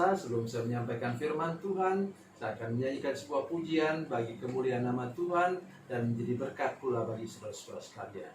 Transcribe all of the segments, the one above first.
pemirsa, sebelum saya menyampaikan firman Tuhan, saya akan menyanyikan sebuah pujian bagi kemuliaan nama Tuhan dan menjadi berkat pula bagi saudara-saudara sekalian.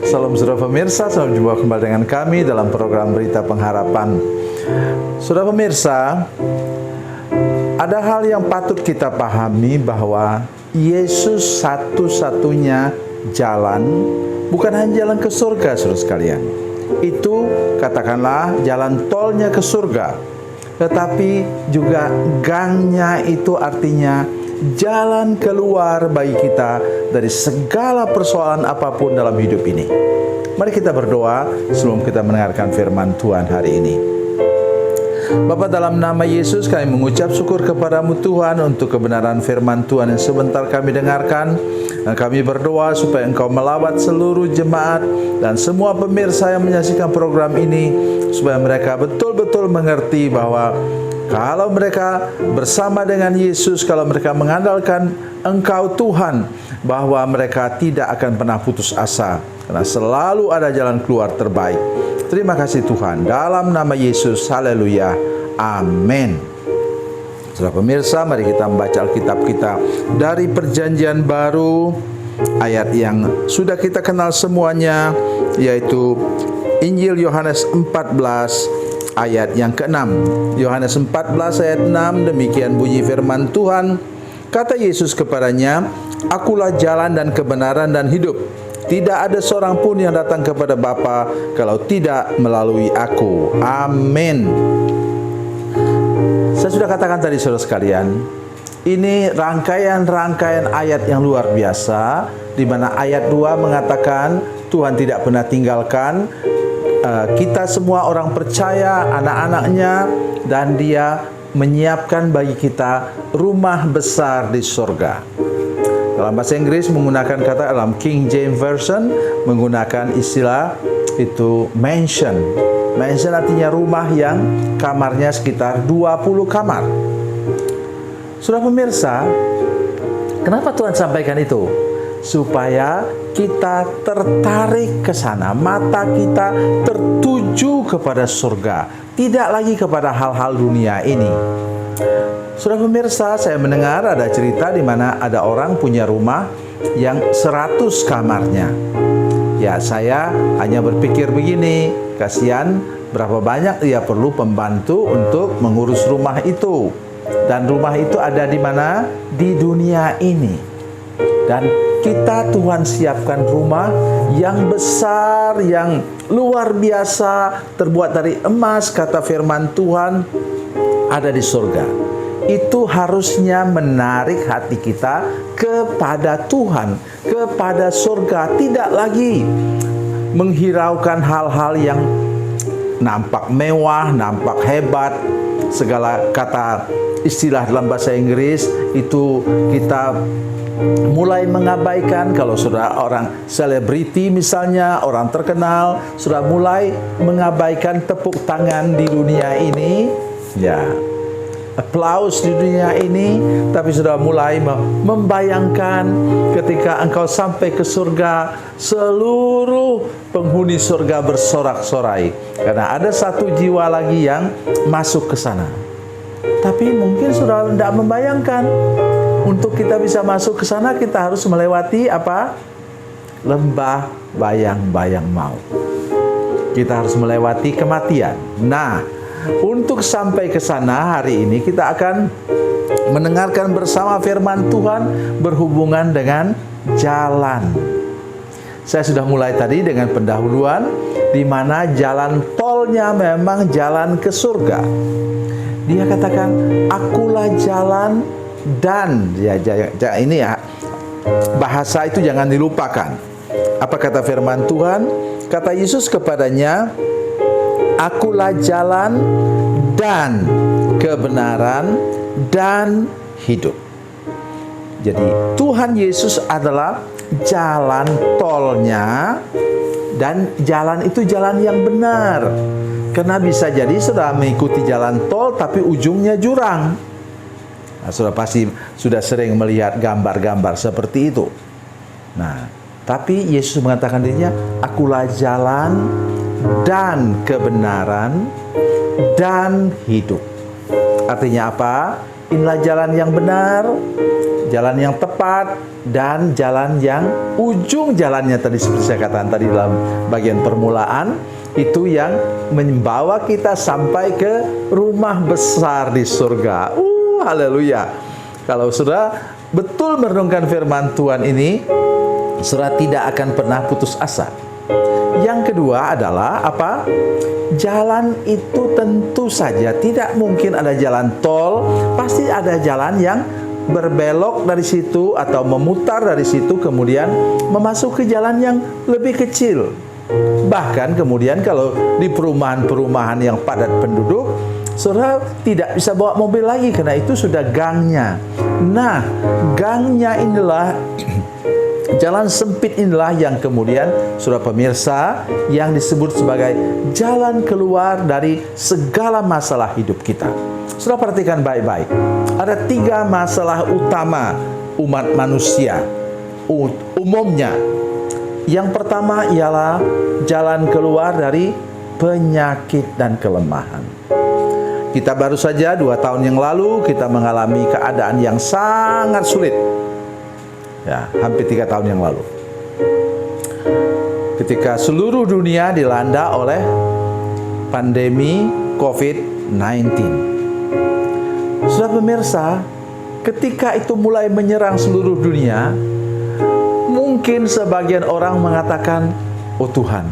Salam saudara pemirsa, selamat jumpa kembali dengan kami dalam program Berita Pengharapan. Saudara pemirsa, ada hal yang patut kita pahami bahwa Yesus satu-satunya jalan, bukan hanya jalan ke surga saudara sekalian. Itu katakanlah jalan tolnya ke surga, tetapi juga gangnya, itu artinya jalan keluar bagi kita dari segala persoalan apapun dalam hidup ini. Mari kita berdoa sebelum kita mendengarkan firman Tuhan hari ini. Bapa, dalam nama Yesus kami mengucap syukur kepadamu Tuhan untuk kebenaran firman Tuhan yang sebentar kami dengarkan. Dan kami berdoa supaya Engkau melawat seluruh jemaat dan semua pemirsa yang menyaksikan program ini, supaya mereka betul-betul mengerti bahwa kalau mereka bersama dengan Yesus, kalau mereka mengandalkan Engkau Tuhan, bahwa mereka tidak akan pernah putus asa, karena selalu ada jalan keluar terbaik. Terima kasih Tuhan, dalam nama Yesus, haleluya, amin. Saudara pemirsa, mari kita membaca Alkitab kita dari Perjanjian Baru, ayat yang sudah kita kenal semuanya, yaitu Injil Yohanes 14 ayat yang ke-6. Yohanes 14 ayat 6, demikian bunyi firman Tuhan. Kata Yesus kepadanya, Akulah jalan dan kebenaran dan hidup. Tidak ada seorang pun yang datang kepada Bapa kalau tidak melalui Aku. Amin. Saya sudah katakan tadi saudara sekalian, ini rangkaian-rangkaian ayat yang luar biasa, di mana ayat 2 mengatakan Tuhan tidak pernah tinggalkan kita semua orang percaya, anak-anaknya, dan Dia menyiapkan bagi kita rumah besar di surga. Dalam bahasa Inggris menggunakan kata, dalam King James Version menggunakan istilah itu mansion. Mansion artinya rumah yang kamarnya sekitar 20 kamar. Saudara pemirsa, kenapa Tuhan sampaikan itu? Supaya kita tertarik ke sana, mata kita tertuju kepada surga, tidak lagi kepada hal-hal dunia ini. Saudara pemirsa, saya mendengar ada cerita di mana ada orang punya rumah yang 100 kamarnya. Ya, saya hanya berpikir begini, kasihan berapa banyak dia perlu pembantu untuk mengurus rumah itu. Dan rumah itu ada di mana? Di dunia ini. Dan kita Tuhan siapkan rumah yang besar, yang luar biasa, terbuat dari emas, kata firman Tuhan, ada di surga. Itu harusnya menarik hati kita kepada Tuhan, kepada surga. Tidak lagi menghiraukan hal-hal yang nampak mewah, nampak hebat, segala kata istilah dalam bahasa Inggris itu kita mulai mengabaikan. Kalau sudah orang selebriti misalnya, orang terkenal, sudah mulai mengabaikan tepuk tangan di dunia ini, ya, aplaus di dunia ini, tapi sudah mulai membayangkan ketika engkau sampai ke surga, seluruh penghuni surga bersorak-sorai karena ada satu jiwa lagi yang masuk ke sana. Tapi mungkin sudah tidak membayangkan, untuk kita bisa masuk ke sana kita harus melewati apa? Lembah bayang-bayang maut. Kita harus melewati kematian. Nah, untuk sampai ke sana hari ini kita akan mendengarkan bersama firman Tuhan berhubungan dengan jalan. Saya sudah mulai tadi dengan pendahuluan di mana jalan tolnya memang jalan ke surga. Dia katakan, akulah jalan dan ini ya, bahasa itu jangan dilupakan. Apa kata firman Tuhan? Kata Yesus kepadanya, akulah jalan dan kebenaran dan hidup. Jadi Tuhan Yesus adalah jalan tolnya, dan jalan itu jalan yang benar. Karena bisa jadi sudah mengikuti jalan tol tapi ujungnya jurang. Nah, sudah pasti sudah sering melihat gambar-gambar seperti itu. Nah, tapi Yesus mengatakan dirinya, akulah jalan dan kebenaran dan hidup. Artinya apa? Inilah jalan yang benar, jalan yang tepat, dan jalan yang ujung jalannya tadi seperti saya katakan tadi dalam bagian permulaan, itu yang membawa kita sampai ke rumah besar di surga. Haleluya. Kalau sudah betul merenungkan firman Tuhan ini, saudara tidak akan pernah putus asa. Yang kedua adalah apa? Jalan itu tentu saja tidak mungkin ada jalan tol, pasti ada jalan yang berbelok dari situ atau memutar dari situ kemudian memasuki jalan yang lebih kecil. Bahkan kemudian kalau di perumahan-perumahan yang padat penduduk, saudara tidak bisa bawa mobil lagi karena itu sudah gangnya. Nah, gangnya inilah jalan sempit inilah yang kemudian saudara pemirsa yang disebut sebagai jalan keluar dari segala masalah hidup kita. Saudara perhatikan baik-baik. Ada 3 masalah utama umat manusia umumnya. Yang pertama ialah jalan keluar dari penyakit dan kelemahan. Kita baru saja 2 tahun yang lalu kita mengalami keadaan yang sangat sulit. Ya, hampir 3 tahun yang lalu. Ketika seluruh dunia dilanda oleh pandemi COVID-19. Saudara pemirsa, ketika itu mulai menyerang seluruh dunia, mungkin sebagian orang mengatakan, oh Tuhan,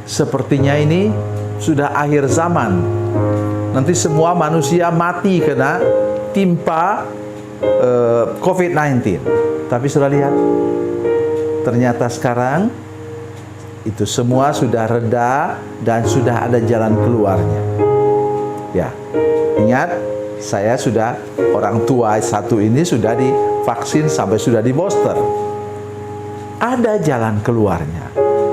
sepertinya ini sudah akhir zaman. Nanti semua manusia mati kena timpa COVID-19. Tapi sudah lihat, ternyata sekarang itu semua sudah reda dan sudah ada jalan keluarnya. Ya, ingat, saya sudah orang tua satu ini sudah divaksin sampai sudah di booster. Ada jalan keluarnya.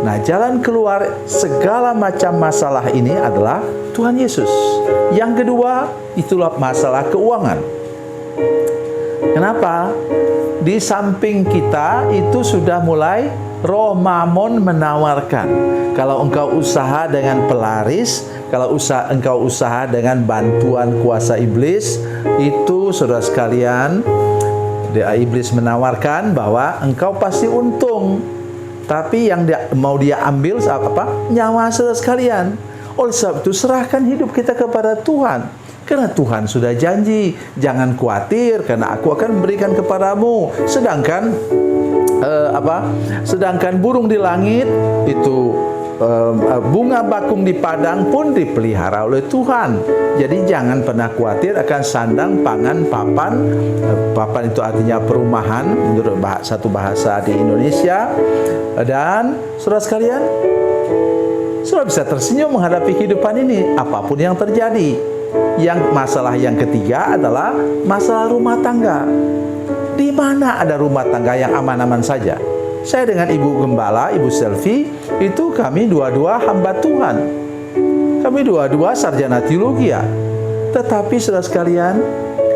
Nah, jalan keluar segala macam masalah ini adalah Tuhan Yesus. Yang kedua, itulah masalah keuangan. Kenapa? Di samping kita itu sudah mulai roh mamon menawarkan. Kalau engkau usaha dengan pelaris, kalau engkau usaha dengan bantuan kuasa iblis, itu saudara sekalian, iblis menawarkan bahwa engkau pasti untung. Tapi yang mau dia ambil apa? Nyawa saudara sekalian. Oleh sebab itu serahkan hidup kita kepada Tuhan. Karena Tuhan sudah janji, jangan khawatir karena aku akan memberikan kepadamu. Sedangkan sedangkan burung di langit itu, bunga bakung di padang pun dipelihara oleh Tuhan. Jadi jangan pernah khawatir akan sandang, pangan, papan. Papan itu artinya perumahan menurut satu bahasa di Indonesia. Dan saudara sekalian, saudara bisa tersenyum menghadapi kehidupan ini apapun yang terjadi. Masalah yang ketiga adalah masalah rumah tangga. Di mana ada rumah tangga yang aman-aman saja? Saya dengan Ibu Gembala, Ibu Selvi, itu kami dua-dua hamba Tuhan. Kami dua-dua sarjana teologi ya. Tetapi saudara sekalian,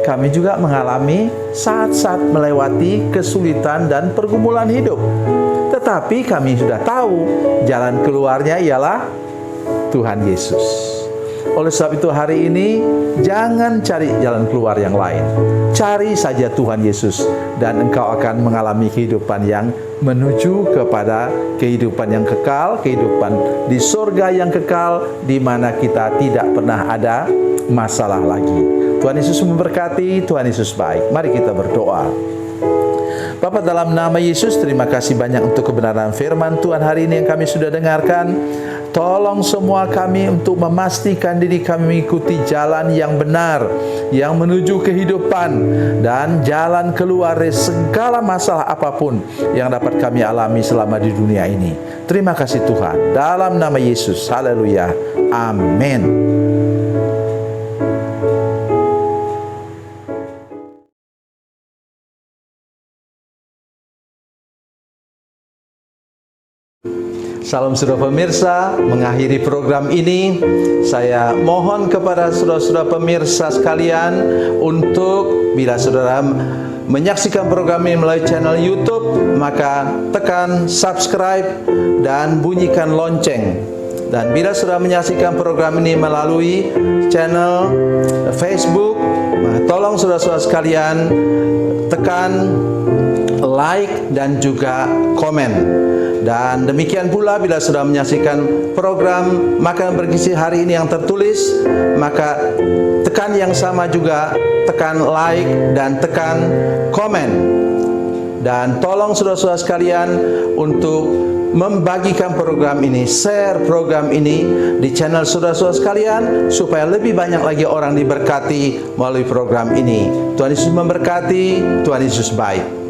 kami juga mengalami saat-saat melewati kesulitan dan pergumulan hidup. Tetapi kami sudah tahu jalan keluarnya ialah Tuhan Yesus. Oleh sebab itu hari ini jangan cari jalan keluar yang lain. Cari saja Tuhan Yesus dan engkau akan mengalami kehidupan yang menuju kepada kehidupan yang kekal, kehidupan di surga yang kekal, di mana kita tidak pernah ada masalah lagi. Tuhan Yesus memberkati, Tuhan Yesus baik. Mari kita berdoa. Bapa, dalam nama Yesus, terima kasih banyak untuk kebenaran firman Tuhan hari ini yang kami sudah dengarkan. Tolong semua kami untuk memastikan diri kami mengikuti jalan yang benar, yang menuju kehidupan dan jalan keluar dari segala masalah apapun yang dapat kami alami selama di dunia ini. Terima kasih Tuhan. Dalam nama Yesus. Haleluya. Amin. Salam saudara pemirsa, mengakhiri program ini saya mohon kepada saudara-saudara pemirsa sekalian untuk bila saudara menyaksikan program ini melalui channel YouTube, maka tekan subscribe dan bunyikan lonceng. Dan bila saudara menyaksikan program ini melalui channel Facebook, tolong saudara-saudara sekalian tekan like dan juga komen. Dan demikian pula bila sudah menyaksikan program Makanan Bergizi hari ini yang tertulis, maka tekan yang sama juga, tekan like dan tekan komen. Dan tolong saudara-saudara sekalian untuk membagikan program ini, share program ini di channel saudara-saudara sekalian supaya lebih banyak lagi orang diberkati melalui program ini. Tuhan Yesus memberkati, Tuhan Yesus baik.